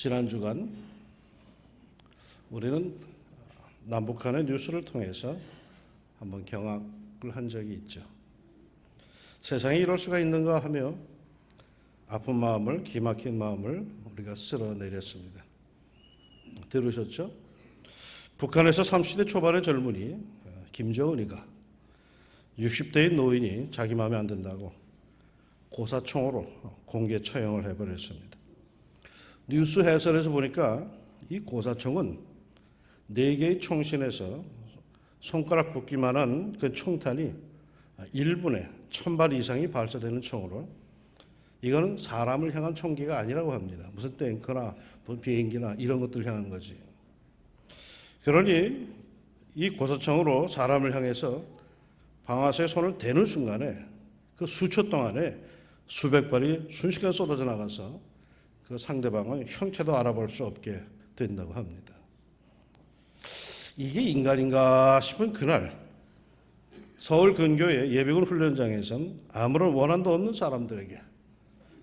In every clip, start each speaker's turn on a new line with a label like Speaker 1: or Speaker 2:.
Speaker 1: 지난 주간 우리는 남북한의 뉴스를 통해서 한번 경악을 한 적이 있죠. 세상에 이럴 수가 있는가 하며 아픈 마음을, 기막힌 마음을 우리가 쓸어내렸습니다. 들으셨죠? 북한에서 30대 초반의 젊은이 김정은이가 60대의 노인이 자기 마음에 안 든다고 고사총으로 공개 처형을 해버렸습니다. 뉴스 해설에서 보니까 이 고사총은 4개의 총신에서 손가락 붓기만한 그 총탄이 1분에 1000발 이상이 발사되는 총으로, 이거는 사람을 향한 총기가 아니라고 합니다. 무슨 탱크나 비행기나 이런 것들 향한 거지. 그러니 이 고사총으로 사람을 향해서 방아쇠에 손을 대는 순간에 그 수초 동안에 수백 발이 순식간에 쏟아져 나가서 그 상대방의 형체도 알아볼 수 없게 된다고 합니다. 이게 인간인가 싶은 그날 서울 근교의 예비군 훈련장에선 아무런 원한도 없는 사람들에게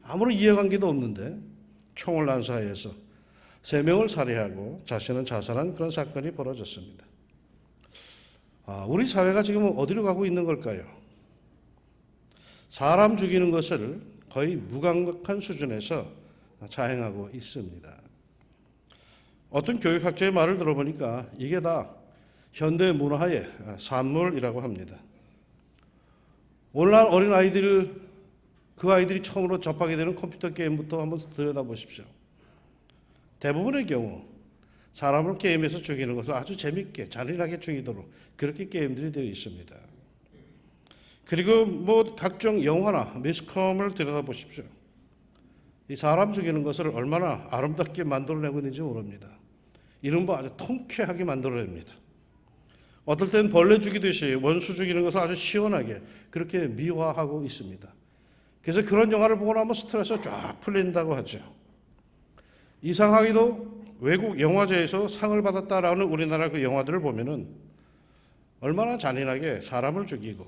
Speaker 1: 아무런 이해관계도 없는데 총을 난사해서 3명을 살해하고 자신은 자살한 그런 사건이 벌어졌습니다. 우리 사회가 지금 어디로 가고 있는 걸까요? 사람 죽이는 것을 거의 무감각한 수준에서 자행하고 있습니다. 어떤 교육학자의 말을 들어보니까 이게 다 현대 문화의 산물이라고 합니다. 오늘날 어린 아이들, 그 아이들이 처음으로 접하게 되는 컴퓨터 게임부터 한번 들여다보십시오. 대부분의 경우 사람을 게임에서 죽이는 것을 아주 재밌게 잔인하게 죽이도록 그렇게 게임들이 되어 있습니다. 그리고 각종 영화나 매스컴을 들여다보십시오. 이 사람 죽이는 것을 얼마나 아름답게 만들어내고 있는지 모릅니다. 이른바 아주 통쾌하게 만들어냅니다. 어떨 땐 벌레 죽이듯이 원수 죽이는 것을 아주 시원하게 그렇게 미화하고 있습니다. 그래서 그런 영화를 보고 나면 스트레스가 쫙 풀린다고 하죠. 이상하게도 외국 영화제에서 상을 받았다라는 우리나라 그 영화들을 보면은 얼마나 잔인하게 사람을 죽이고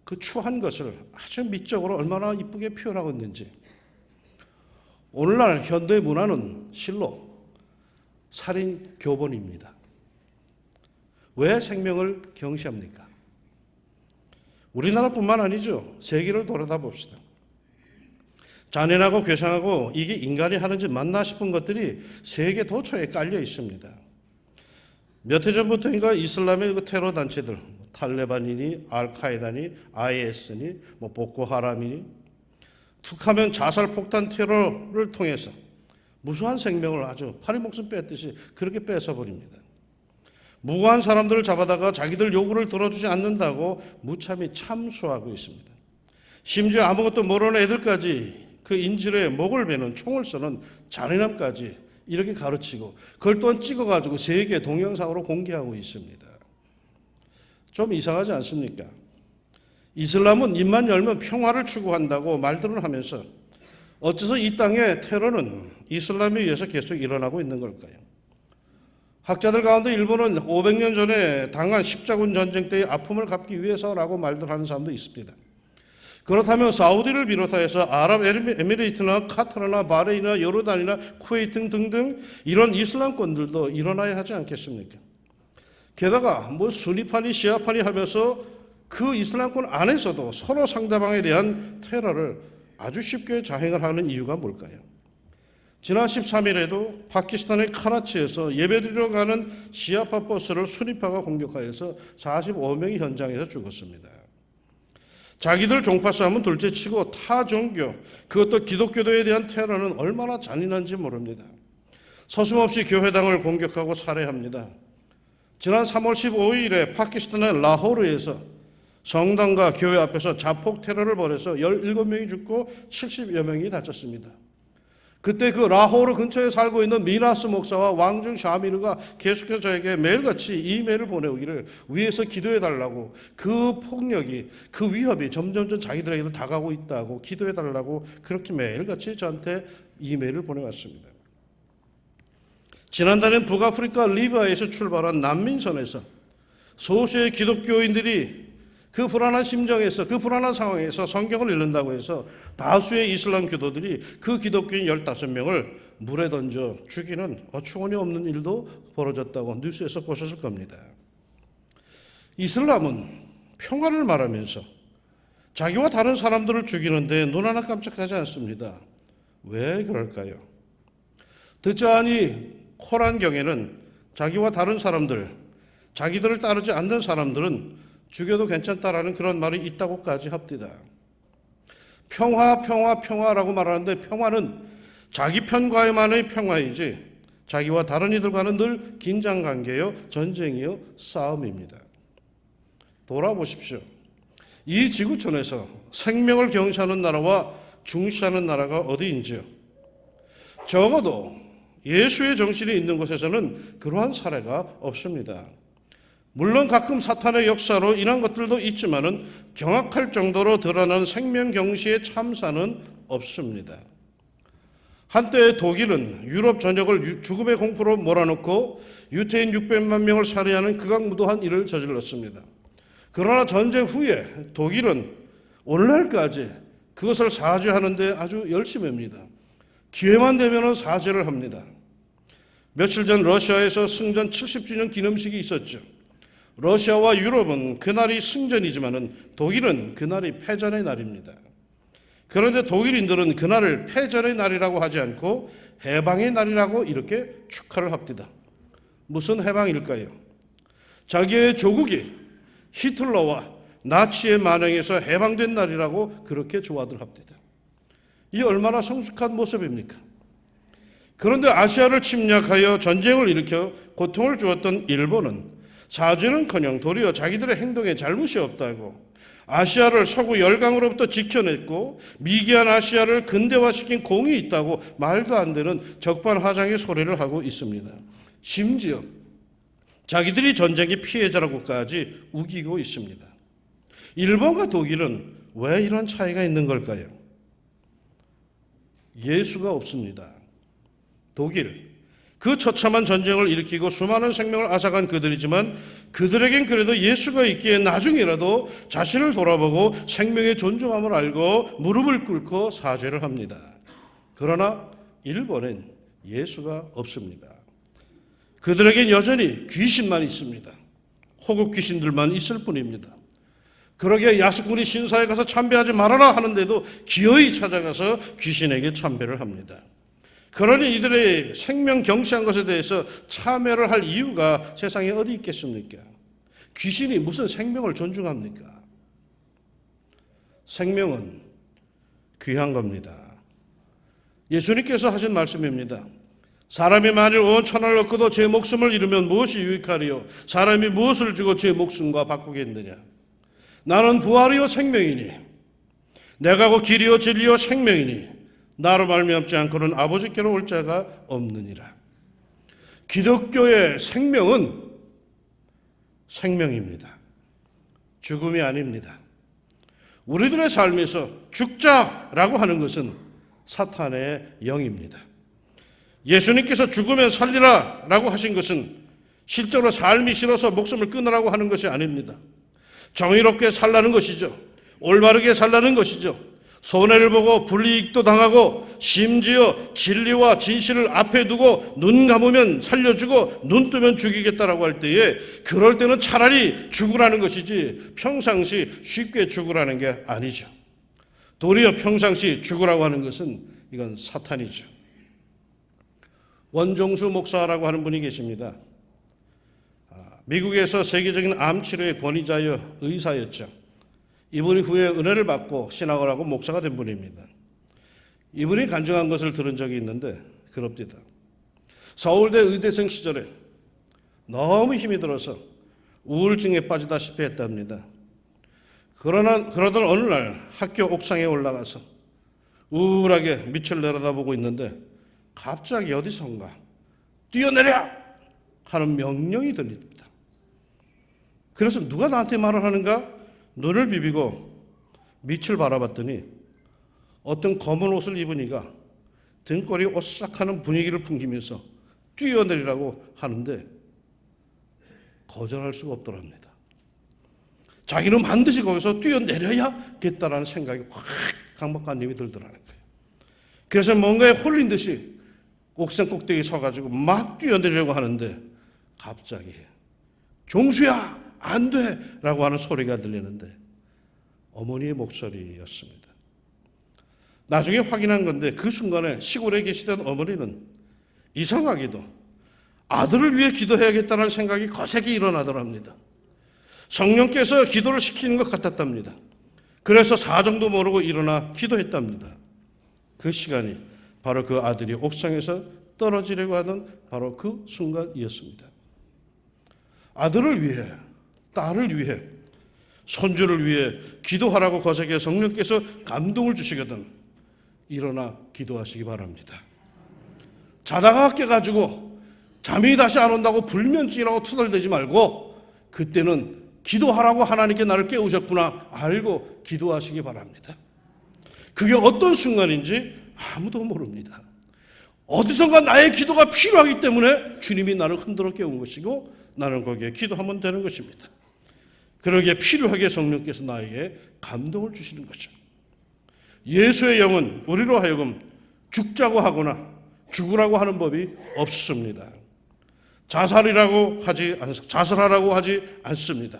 Speaker 1: 그 추한 것을 아주 미적으로 얼마나 이쁘게 표현하고 있는지. 오늘날 현대 문화는 실로 살인 교본입니다. 왜 생명을 경시합니까? 우리나라뿐만 아니죠. 세계를 돌아다봅시다. 잔인하고 괴상하고 이게 인간이 하는 짓 맞나 싶은 것들이 세계 도처에 깔려 있습니다. 몇 해 전부터인가 이슬람의 그 테러 단체들, 탈레반이니 알카에다니 IS니 보코하람이니 툭하면 자살 폭탄 테러를 통해서 무수한 생명을 아주 파리 목숨 뺐듯이 그렇게 뺏어버립니다. 무고한 사람들을 잡아다가 자기들 요구를 들어주지 않는다고 무참히 참수하고 있습니다. 심지어 아무것도 모르는 애들까지 그 인질의 목을 베는 총을 쏘는 잔인함까지 이렇게 가르치고 그걸 또한 찍어가지고 세계 동영상으로 공개하고 있습니다. 좀 이상하지 않습니까? 이슬람은 입만 열면 평화를 추구한다고 말들은 하면서 어째서 이 땅의 테러는 이슬람에 의해서 계속 일어나고 있는 걸까요? 학자들 가운데 일본은 500년 전에 당한 십자군 전쟁 때의 아픔을 갚기 위해서라고 말들 하는 사람도 있습니다. 그렇다면 사우디를 비롯해서 아랍에미레이트나 카타르나 바레인이나 요르단이나 쿠웨이트 등등 이런 이슬람권들도 일어나야 하지 않겠습니까? 게다가 순위파니 시아파니 하면서 그 이슬람권 안에서도 서로 상대방에 대한 테러를 아주 쉽게 자행을 하는 이유가 뭘까요? 지난 13일에도 파키스탄의 카라치에서 예배드리러 가는 시아파 버스를 순위파가 공격하여서 45명이 현장에서 죽었습니다. 자기들 종파 싸움은 둘째치고 타 종교, 그것도 기독교도에 대한 테러는 얼마나 잔인한지 모릅니다. 서슴없이 교회당을 공격하고 살해합니다. 지난 3월 15일에 파키스탄의 라호르에서 성당과 교회 앞에서 자폭 테러를 벌여서 17명이 죽고 70여 명이 다쳤습니다. 그때 그 라호르 근처에 살고 있는 미나스 목사와 왕중 샤미르가 계속해서 저에게 매일같이 이메일을 보내오기를 위해서 기도해달라고, 그 폭력이, 그 위협이 점점점 자기들에게도 다가오고 있다고 기도해달라고 그렇게 매일같이 저한테 이메일을 보내왔습니다. 지난달엔 북아프리카 리비아에서 출발한 난민선에서 소수의 기독교인들이 그 불안한 심정에서, 그 불안한 상황에서 성경을 읽는다고 해서 다수의 이슬람 교도들이 그 기독교인 15명을 물에 던져 죽이는 어처구니 없는 일도 벌어졌다고 뉴스에서 보셨을 겁니다. 이슬람은 평화를 말하면서 자기와 다른 사람들을 죽이는데 눈 하나 깜짝하지 않습니다. 왜 그럴까요? 듣자하니 코란경에는 자기와 다른 사람들, 자기들을 따르지 않는 사람들은 죽여도 괜찮다라는 그런 말이 있다고까지 합니다. 평화라고 말하는데 평화는 자기 편과의만의 평화이지 자기와 다른 이들과는 늘 긴장관계요, 전쟁이요, 싸움입니다. 돌아보십시오. 이 지구촌에서 생명을 경시하는 나라와 중시하는 나라가 어디인지요? 적어도 예수의 정신이 있는 곳에서는 그러한 사례가 없습니다. 물론 가끔 사탄의 역사로 인한 것들도 있지만은 경악할 정도로 드러나는 생명 경시의 참사는 없습니다. 한때 독일은 유럽 전역을 죽음의 공포로 몰아넣고 유태인 600만 명을 살해하는 극악무도한 일을 저질렀습니다. 그러나 전쟁 후에 독일은 오늘날까지 그것을 사죄하는 데 아주 열심히 합니다. 기회만 되면 사죄를 합니다. 며칠 전 러시아에서 승전 70주년 기념식이 있었죠. 러시아와 유럽은 그날이 승전이지만 독일은 그날이 패전의 날입니다. 그런데 독일인들은 그날을 패전의 날이라고 하지 않고 해방의 날이라고 이렇게 축하를 합니다. 무슨 해방일까요? 자기의 조국이 히틀러와 나치의 만행에서 해방된 날이라고 그렇게 조화들 합니다. 이 얼마나 성숙한 모습입니까? 그런데 아시아를 침략하여 전쟁을 일으켜 고통을 주었던 일본은 사죄는커녕 도리어 자기들의 행동에 잘못이 없다고 아시아를 서구 열강으로부터 지켜냈고 미개한 아시아를 근대화시킨 공이 있다고 말도 안 되는 적반하장의 소리를 하고 있습니다. 심지어 자기들이 전쟁의 피해자라고까지 우기고 있습니다. 일본과 독일은 왜 이런 차이가 있는 걸까요? 예수가 없습니다. 독일, 그 처참한 전쟁을 일으키고 수많은 생명을 앗아간 그들이지만 그들에겐 그래도 예수가 있기에 나중에라도 자신을 돌아보고 생명의 존중함을 알고 무릎을 꿇고 사죄를 합니다. 그러나 일본엔 예수가 없습니다. 그들에겐 여전히 귀신만 있습니다. 호국 귀신들만 있을 뿐입니다. 그러기에 야스쿠니 신사에 가서 참배하지 말아라 하는데도 기어이 찾아가서 귀신에게 참배를 합니다. 그러니 이들의 생명 경시한 것에 대해서 참여를 할 이유가 세상에 어디 있겠습니까? 귀신이 무슨 생명을 존중합니까? 생명은 귀한 겁니다. 예수님께서 하신 말씀입니다. 사람이 만일 온 천하를 얻고도 제 목숨을 잃으면 무엇이 유익하리요? 사람이 무엇을 주고 제 목숨과 바꾸겠느냐? 나는 부활이요 생명이니 내가 곧 길이요 진리요 생명이니 나로 말미암지 않고는 아버지께로 올 자가 없느니라. 기독교의 생명은 생명입니다. 죽음이 아닙니다. 우리들의 삶에서 죽자라고 하는 것은 사탄의 영입니다. 예수님께서 죽으면 살리라 라고 하신 것은 실제로 삶이 싫어서 목숨을 끊으라고 하는 것이 아닙니다. 정의롭게 살라는 것이죠. 올바르게 살라는 것이죠. 손해를 보고 불이익도 당하고 심지어 진리와 진실을 앞에 두고 눈 감으면 살려주고 눈 뜨면 죽이겠다라고 할 때에 그럴 때는 차라리 죽으라는 것이지 평상시 쉽게 죽으라는 게 아니죠. 도리어 평상시 죽으라고 하는 것은 이건 사탄이죠. 원종수 목사라고 하는 분이 계십니다. 미국에서 세계적인 암 치료의 권위자여 의사였죠. 이분이 후에 은혜를 받고 신학을 하고 목사가 된 분입니다. 이분이 간증한 것을 들은 적이 있는데 그럽니다. 서울대 의대생 시절에 너무 힘이 들어서 우울증에 빠지다시피 했답니다. 그러던 어느 날 학교 옥상에 올라가서 우울하게 밑을 내려다보고 있는데 갑자기 어디선가 뛰어내려! 하는 명령이 들립니다. 그래서 누가 나한테 말을 하는가? 눈을 비비고 밑을 바라봤더니 어떤 검은 옷을 입은 이가 등골이 오싹하는 분위기를 풍기면서 뛰어내리라고 하는데 거절할 수가 없더랍니다. 자기는 반드시 거기서 뛰어내려야겠다라는 생각이 확 강박관념이 들더라는 거예요. 그래서 뭔가에 홀린 듯이 옥상 꼭대기에 서가지고 막 뛰어내려고 하는데 갑자기 종수야 안 돼! 라고 하는 소리가 들리는데 어머니의 목소리였습니다. 나중에 확인한 건데 그 순간에 시골에 계시던 어머니는 이상하게도 아들을 위해 기도해야겠다는 생각이 거세게 일어나더랍니다. 성령께서 기도를 시키는 것 같았답니다. 그래서 사정도 모르고 일어나 기도했답니다. 그 시간이 바로 그 아들이 옥상에서 떨어지려고 하던 바로 그 순간이었습니다. 아들을 위해, 딸을 위해, 손주를 위해 기도하라고 거세게 성령께서 감동을 주시거든 일어나 기도하시기 바랍니다. 자다가 깨가지고 잠이 다시 안 온다고 불면증이라고 투덜대지 말고 그때는 기도하라고 하나님께 나를 깨우셨구나 알고 기도하시기 바랍니다. 그게 어떤 순간인지 아무도 모릅니다. 어디선가 나의 기도가 필요하기 때문에 주님이 나를 흔들어 깨운 것이고 나는 거기에 기도하면 되는 것입니다. 그러기에 필요하게 성령께서 나에게 감동을 주시는 거죠. 예수의 영은 우리로 하여금 죽자고 하거나 죽으라고 하는 법이 없습니다. 자살하라고 하지 않습니다.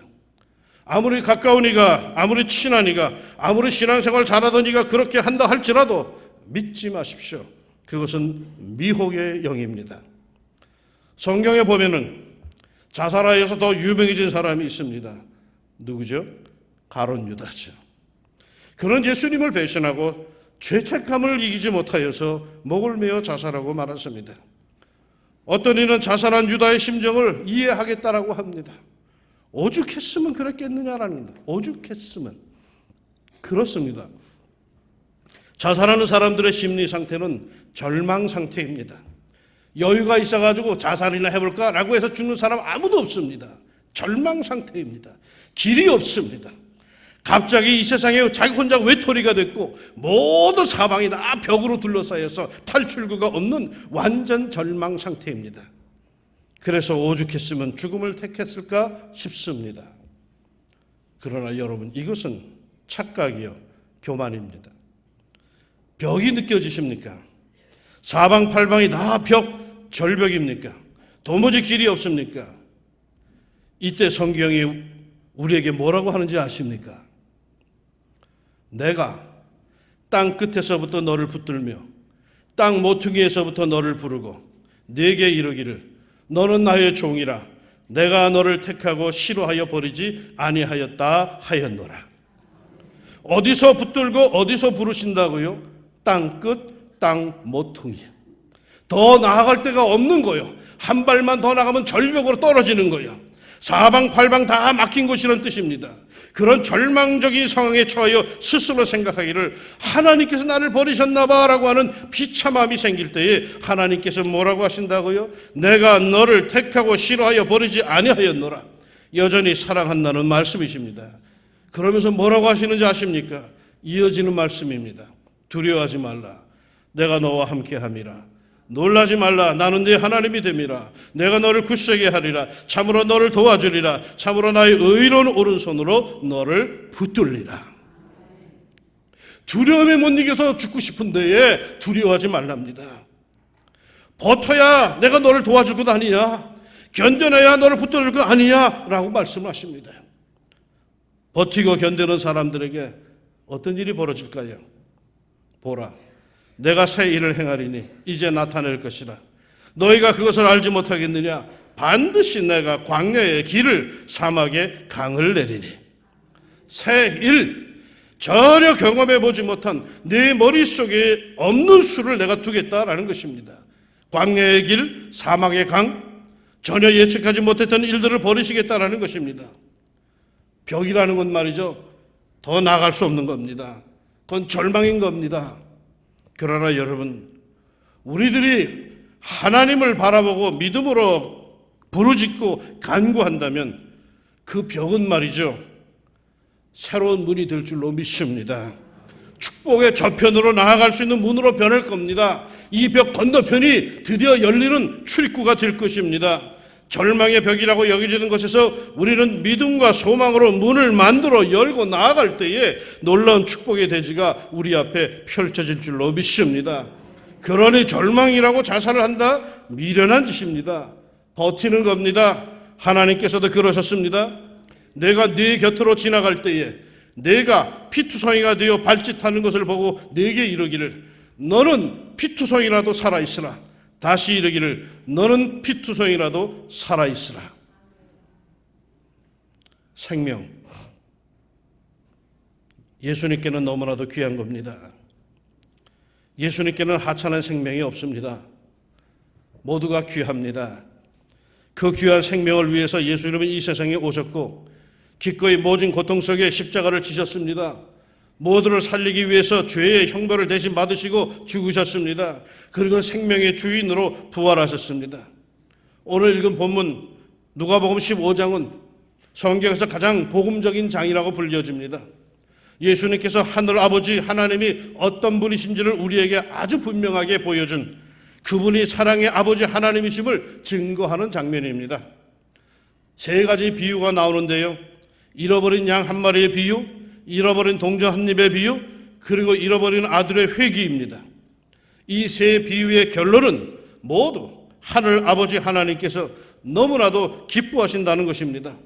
Speaker 1: 아무리 가까운 이가, 아무리 친한 이가, 아무리 신앙생활 잘하던 이가 그렇게 한다 할지라도 믿지 마십시오. 그것은 미혹의 영입니다. 성경에 보면은 자살하여서 더 유명해진 사람이 있습니다. 누구죠? 가룟 유다죠. 그는 예수님을 배신하고 죄책감을 이기지 못하여서 목을 메어 자살하고 말았습니다. 어떤 이는 자살한 유다의 심정을 이해하겠다라고 합니다. 오죽했으면 그랬겠느냐라는 겁니다. 오죽했으면. 그렇습니다. 자살하는 사람들의 심리 상태는 절망 상태입니다. 여유가 있어가지고 자살이나 해볼까라고 해서 죽는 사람 아무도 없습니다. 절망 상태입니다. 길이 없습니다. 갑자기 이 세상에 자기 혼자 외톨이가 됐고 모든 사방이 다 벽으로 둘러싸여서 탈출구가 없는 완전 절망 상태입니다. 그래서 오죽했으면 죽음을 택했을까 싶습니다. 그러나 여러분 이것은 착각이요 교만입니다. 벽이 느껴지십니까? 사방팔방이 다 벽, 절벽입니까? 도무지 길이 없습니까? 이때 성경이 우리에게 뭐라고 하는지 아십니까? 내가 땅 끝에서부터 너를 붙들며 땅 모퉁이에서부터 너를 부르고 네게 이르기를 너는 나의 종이라 내가 너를 택하고 싫어하여 버리지 아니하였다 하였노라. 어디서 붙들고 어디서 부르신다고요? 땅 끝, 땅 모퉁이. 더 나아갈 데가 없는 거요. 한 발만 더 나가면 절벽으로 떨어지는 거요. 사방팔방 다 막힌 곳이라는 뜻입니다. 그런 절망적인 상황에 처하여 스스로 생각하기를 하나님께서 나를 버리셨나 봐 라고 하는 비참함이 생길 때에 하나님께서 뭐라고 하신다고요? 내가 너를 택하고 싫어하여 버리지 아니하였노라. 여전히 사랑한다는 말씀이십니다. 그러면서 뭐라고 하시는지 아십니까? 이어지는 말씀입니다. 두려워하지 말라. 내가 너와 함께함이라. 놀라지 말라. 나는 네 하나님이 됨이라. 내가 너를 굳세게 하리라. 참으로 너를 도와주리라. 참으로 나의 의로운 오른손으로 너를 붙들리라. 두려움에 못 이겨서 죽고 싶은 데에 두려워하지 말랍니다. 버텨야 내가 너를 도와줄 것 아니냐. 견뎌내야 너를 붙들릴 것 아니냐 라고 말씀하십니다. 버티고 견디는 사람들에게 어떤 일이 벌어질까요? 보라, 내가 새 일을 행하리니 이제 나타낼 것이라. 너희가 그것을 알지 못하겠느냐? 반드시 내가 광야의 길을 사막에 강을 내리니. 새 일, 전혀 경험해보지 못한 내 머릿속에 없는 수를 내가 두겠다라는 것입니다. 광야의 길, 사막의 강, 전혀 예측하지 못했던 일들을 벌이시겠다라는 것입니다. 벽이라는 건 말이죠. 더 나아갈 수 없는 겁니다. 그건 절망인 겁니다. 그러나 여러분, 우리들이 하나님을 바라보고 믿음으로 부르짖고 간구한다면 그 벽은 말이죠. 새로운 문이 될 줄로 믿습니다. 축복의 저편으로 나아갈 수 있는 문으로 변할 겁니다. 이 벽 건너편이 드디어 열리는 출입구가 될 것입니다. 절망의 벽이라고 여겨지는 것에서 우리는 믿음과 소망으로 문을 만들어 열고 나아갈 때에 놀라운 축복의 대지가 우리 앞에 펼쳐질 줄로 믿습니다. 그러니 절망이라고 자살을 한다? 미련한 짓입니다. 버티는 겁니다. 하나님께서도 그러셨습니다. 내가 네 곁으로 지나갈 때에 내가 피투성이가 되어 발짓하는 것을 보고 내게 이르기를 너는 피투성이라도 살아있으라. 다시 이르기를 너는 피투성이라도 살아있으라. 생명, 예수님께는 너무나도 귀한 겁니다. 예수님께는 하찮은 생명이 없습니다. 모두가 귀합니다. 그 귀한 생명을 위해서 예수님은 이 세상에 오셨고 기꺼이 모진 고통 속에 십자가를 지셨습니다. 모두를 살리기 위해서 죄의 형벌을 대신 받으시고 죽으셨습니다. 그리고 생명의 주인으로 부활하셨습니다. 오늘 읽은 본문 누가복음 15장은 성경에서 가장 복음적인 장이라고 불려집니다. 예수님께서 하늘 아버지 하나님이 어떤 분이신지를 우리에게 아주 분명하게 보여준 그분이 사랑의 아버지 하나님이심을 증거하는 장면입니다. 세 가지 비유가 나오는데요. 잃어버린 양 한 마리의 비유, 잃어버린 동전 한 입의 비유, 그리고 잃어버린 아들의 회귀입니다. 이 세 비유의 결론은 모두 하늘 아버지 하나님께서 너무나도 기뻐하신다는 것입니다.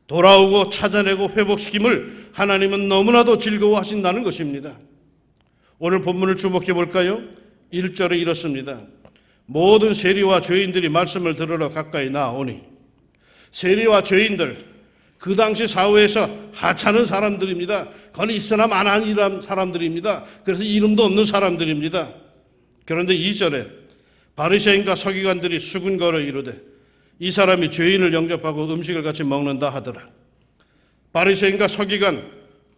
Speaker 1: 돌아오고 찾아내고 회복시킴을 하나님은 너무나도 즐거워하신다는 것입니다. 오늘 본문을 주목해 볼까요? 1절에 이렇습니다. 모든 세리와 죄인들이 말씀을 들으러 가까이 나오니. 세리와 죄인들, 그 당시 사회에서 하찮은 사람들입니다. 거기 있으나 마나니란 사람들입니다. 그래서 이름도 없는 사람들입니다. 그런데 2절에 바리새인과 서기관들이 수군거려 이르되 이 사람이 죄인을 영접하고 음식을 같이 먹는다 하더라. 바리새인과 서기관,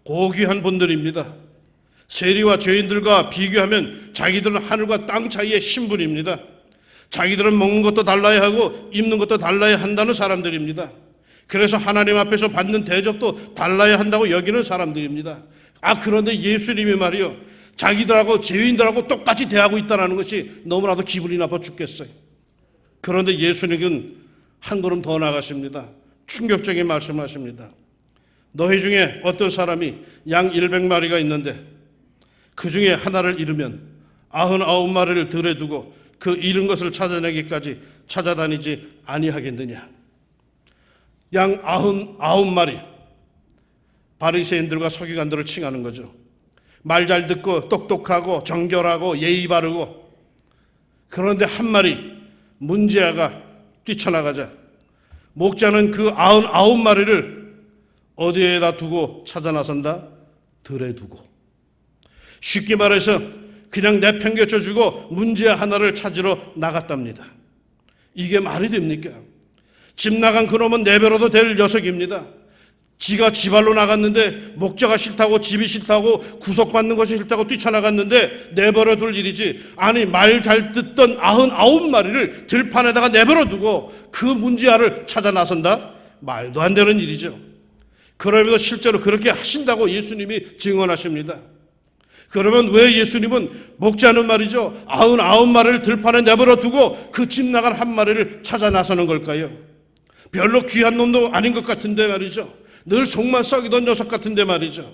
Speaker 1: 고귀한 분들입니다. 세리와 죄인들과 비교하면 자기들은 하늘과 땅 사이의 신분입니다. 자기들은 먹는 것도 달라야 하고 입는 것도 달라야 한다는 사람들입니다. 그래서 하나님 앞에서 받는 대접도 달라야 한다고 여기는 사람들입니다. 그런데 예수님이 말이요, 자기들하고 죄인들하고 똑같이 대하고 있다는 것이 너무나도 기분이 나빠 죽겠어요. 그런데 예수님은 한 걸음 더 나가십니다. 충격적인 말씀하십니다. 너희 중에 어떤 사람이 양 100마리가 있는데 그 중에 하나를 잃으면 99마리를 들에 두고 그 잃은 것을 찾아내기까지 찾아다니지 아니하겠느냐. 양 99마리, 바리새인들과 서기관들을 칭하는 거죠. 말 잘 듣고 똑똑하고 정결하고 예의 바르고, 그런데 한 마리 문제아가 뛰쳐나가자 목자는 그 99마리를 어디에다 두고 찾아 나선다? 들에 두고. 쉽게 말해서 그냥 내팽개쳐 주고 문제아 하나를 찾으러 나갔답니다. 이게 말이 됩니까? 집 나간 그놈은 내버려도 될 녀석입니다. 지가 지발로 나갔는데 목자가 싫다고, 집이 싫다고, 구속받는 것이 싫다고 뛰쳐나갔는데 내버려 둘 일이지, 아니 말 잘 듣던 99마리를 들판에다가 내버려 두고 그 문제아를 찾아 나선다? 말도 안 되는 일이죠. 그럼에도 실제로 그렇게 하신다고 예수님이 증언하십니다. 그러면 왜 예수님은 목자는 말이죠, 99마리를 들판에 내버려 두고 그 집 나간 한 마리를 찾아 나서는 걸까요? 별로 귀한 놈도 아닌 것 같은데 말이죠. 늘 속만 썩이던 녀석 같은데 말이죠.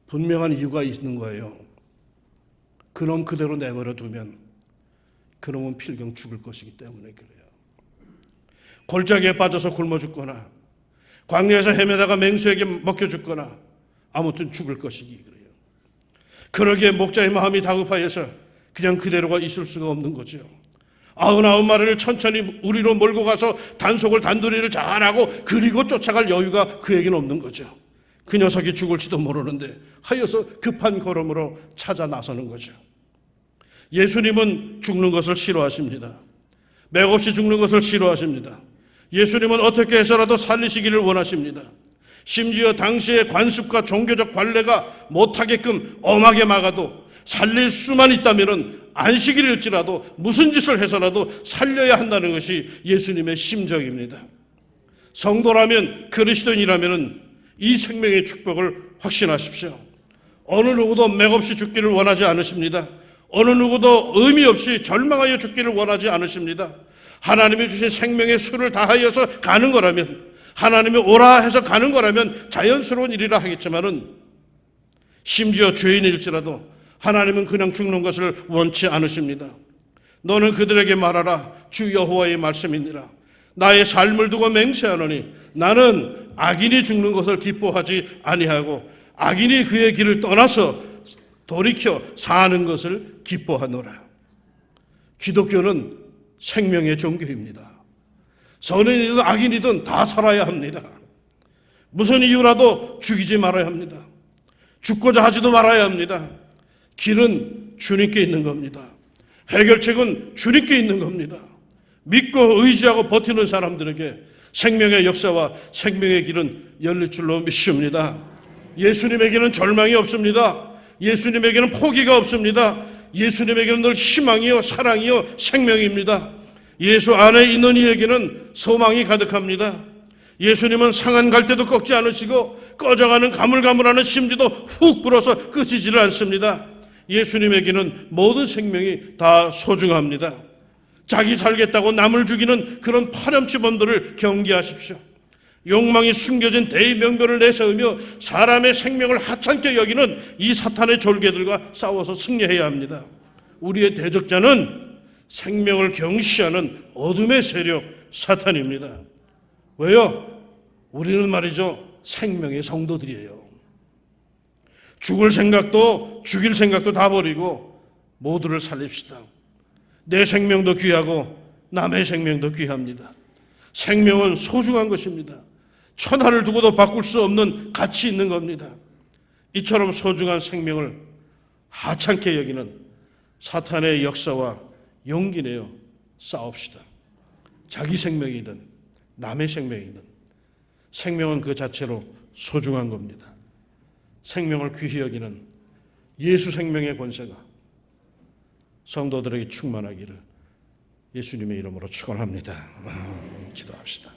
Speaker 1: 분명한 이유가 있는 거예요. 그놈 그대로 내버려 두면 그놈은 필경 죽을 것이기 때문에 그래요. 골짜기에 빠져서 굶어 죽거나 광야에서 헤매다가 맹수에게 먹혀 죽거나 아무튼 죽을 것이기 그래요. 그러기에 목자의 마음이 다급하여서 그냥 그대로가 있을 수가 없는 거죠. 99마리를 천천히 우리로 몰고 가서 단속을 단도리를 잘하고 그리고 쫓아갈 여유가 그에게는 없는 거죠. 그 녀석이 죽을지도 모르는데 하여서 급한 걸음으로 찾아 나서는 거죠. 예수님은 죽는 것을 싫어하십니다. 맥없이 죽는 것을 싫어하십니다. 예수님은 어떻게 해서라도 살리시기를 원하십니다. 심지어 당시의 관습과 종교적 관례가 못하게끔 엄하게 막아도 살릴 수만 있다면 안식일일지라도 무슨 짓을 해서라도 살려야 한다는 것이 예수님의 심정입니다. 성도라면, 그리스도인이라면 이 생명의 축복을 확신하십시오. 어느 누구도 맥없이 죽기를 원하지 않으십니다. 어느 누구도 의미 없이 절망하여 죽기를 원하지 않으십니다. 하나님이 주신 생명의 수를 다하여서 가는 거라면, 하나님이 오라 해서 가는 거라면 자연스러운 일이라 하겠지만은, 심지어 죄인일지라도 하나님은 그냥 죽는 것을 원치 않으십니다. 너는 그들에게 말하라. 주 여호와의 말씀이니라. 나의 삶을 두고 맹세하노니 나는 악인이 죽는 것을 기뻐하지 아니하고 악인이 그의 길을 떠나서 돌이켜 사는 것을 기뻐하노라. 기독교는 생명의 종교입니다. 선인이든 악인이든 다 살아야 합니다. 무슨 이유라도 죽이지 말아야 합니다. 죽고자 하지도 말아야 합니다. 길은 주님께 있는 겁니다. 해결책은 주님께 있는 겁니다. 믿고 의지하고 버티는 사람들에게 생명의 역사와 생명의 길은 열릴 줄로 믿습니다. 예수님에게는 절망이 없습니다. 예수님에게는 포기가 없습니다. 예수님에게는 늘 희망이요 사랑이요 생명입니다. 예수 안에 있는 이에게는 소망이 가득합니다. 예수님은 상한 갈대도 꺾지 않으시고 꺼져가는 가물가물하는 심지도 훅 불어서 끄지지를 않습니다. 예수님에게는 모든 생명이 다 소중합니다. 자기 살겠다고 남을 죽이는 그런 파렴치범들을 경계하십시오. 욕망이 숨겨진 대의명분을 내세우며 사람의 생명을 하찮게 여기는 이 사탄의 졸개들과 싸워서 승리해야 합니다. 우리의 대적자는 생명을 경시하는 어둠의 세력 사탄입니다. 왜요? 우리는 말이죠, 생명의 성도들이에요. 죽을 생각도 죽일 생각도 다 버리고 모두를 살립시다. 내 생명도 귀하고 남의 생명도 귀합니다. 생명은 소중한 것입니다. 천하를 두고도 바꿀 수 없는 가치 있는 겁니다. 이처럼 소중한 생명을 하찮게 여기는 사탄의 역사와 용기 내어 싸웁시다. 자기 생명이든 남의 생명이든 생명은 그 자체로 소중한 겁니다. 생명을 귀히 여기는 예수 생명의 권세가 성도들에게 충만하기를 예수님의 이름으로 축원합니다. 기도합시다.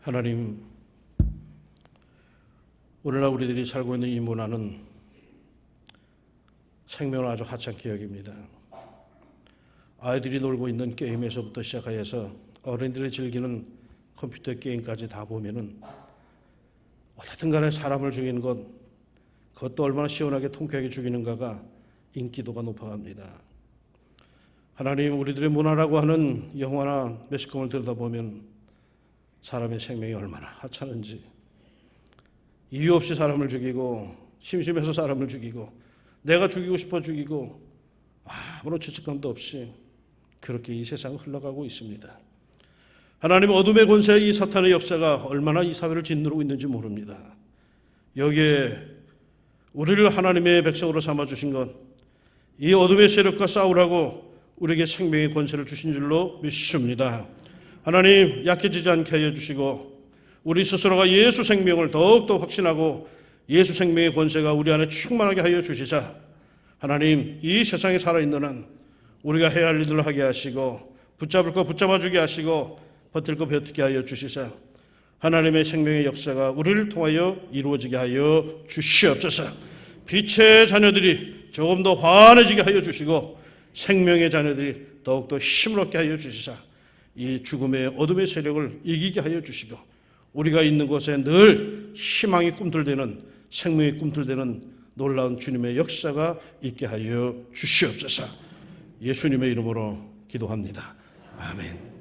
Speaker 1: 하나님, 오늘날 우리들이 살고 있는 이 문화는 생명을 아주 하찮게 여깁니다. 아이들이 놀고 있는 게임에서부터 시작하여서 어른들이 즐기는 컴퓨터 게임까지 다 보면은 어쨌든 간에 사람을 죽이는 것, 그것도 얼마나 시원하게 통쾌하게 죽이는가가 인기도가 높아갑니다. 하나님, 우리들의 문화라고 하는 영화나 매스컴을 들여다보면 사람의 생명이 얼마나 하찮은지, 이유 없이 사람을 죽이고 심심해서 사람을 죽이고 내가 죽이고 싶어 죽이고 아무런 죄책감도 없이 그렇게 이 세상을 흘러가고 있습니다. 하나님, 어둠의 권세 이 사탄의 역사가 얼마나 이 사회를 짓누르고 있는지 모릅니다. 여기에 우리를 하나님의 백성으로 삼아주신 것, 이 어둠의 세력과 싸우라고 우리에게 생명의 권세를 주신 줄로 믿습니다. 하나님, 약해지지 않게 하여 주시고 우리 스스로가 예수 생명을 더욱더 확신하고 예수 생명의 권세가 우리 안에 충만하게 하여 주시자 하나님, 이 세상에 살아있는 한 우리가 해야 할 일들을 하게 하시고 붙잡을 거 붙잡아주게 하시고 버틸 거 버티게 하여 주시자 하나님의 생명의 역사가 우리를 통하여 이루어지게 하여 주시옵소서. 빛의 자녀들이 조금 더 환해지게 하여 주시고 생명의 자녀들이 더욱더 힘을 얻게 하여 주시자 이 죽음의 어둠의 세력을 이기게 하여 주시고 우리가 있는 곳에 늘 희망이 꿈틀대는 생명이 꿈틀대는 놀라운 주님의 역사가 있게 하여 주시옵소서. 예수님의 이름으로 기도합니다. 아멘.